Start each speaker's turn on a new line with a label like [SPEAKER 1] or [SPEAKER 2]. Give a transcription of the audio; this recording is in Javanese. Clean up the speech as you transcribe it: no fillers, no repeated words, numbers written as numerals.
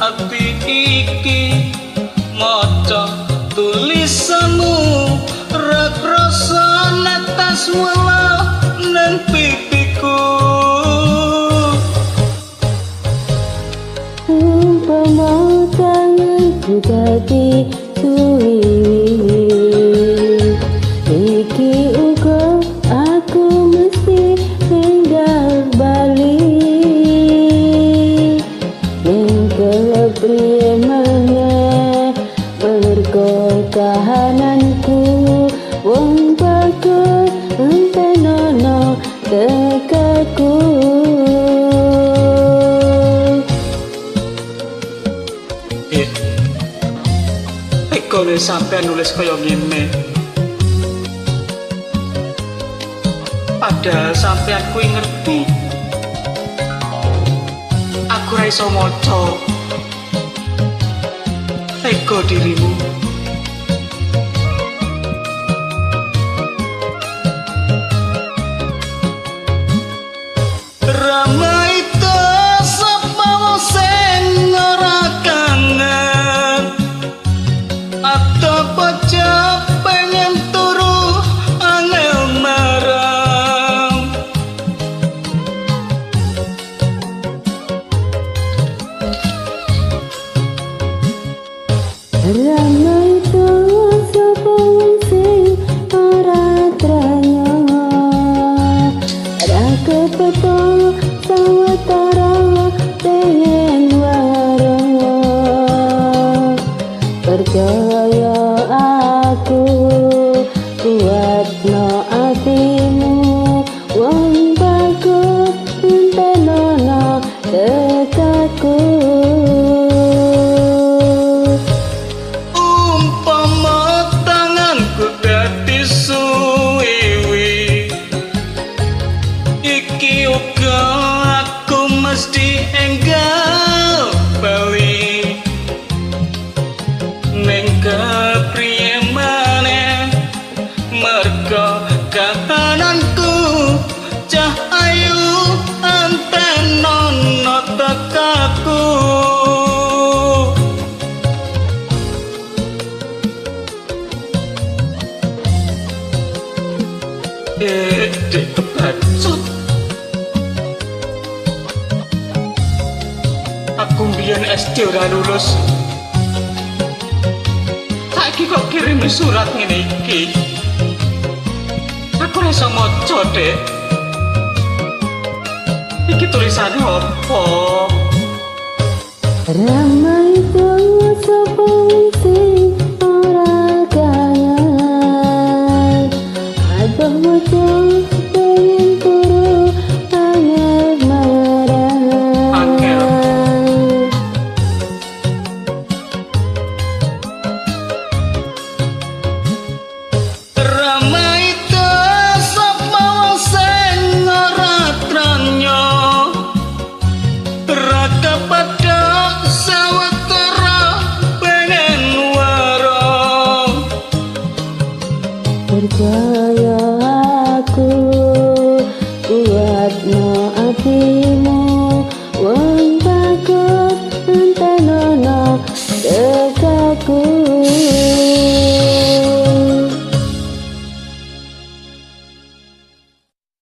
[SPEAKER 1] ati iki maca tulisanmu ra krasa netes mula nang pipiku
[SPEAKER 2] umpama tanganku dadi suwi iki uga aku mesti tinggal bali ning kepriye maneh mergo kahananku wong bagus entenono dekatku
[SPEAKER 1] Kok sampai nulis kaya ngene padahal sampean kuwi ngerti aku ra iso maca tega dirimu ramai to sapa sing ora kangen atau pecah pengen turu angel marang
[SPEAKER 2] ramai to sapa sing ora tranya ra kepethuk sawetara pengen warung percaya aku kuatno atimu wong bagus entenono dekatku
[SPEAKER 1] umpama tanganku dadi suwi iki uga aku mesti enggal bali ning kepriye maneh merga kahananku cah ayu antenono tekaku dik kebacut aku mbiyen SD ora lulus saiki kok kirim surat ngene iki aku ora iso maca Dek iki tulisane opo
[SPEAKER 2] ramai to sapa sing ora kangen aduh maca pengen turu angel marang
[SPEAKER 1] ramai to sapa sing ora tranya ra kepadha sawetara pengen warung
[SPEAKER 2] percaya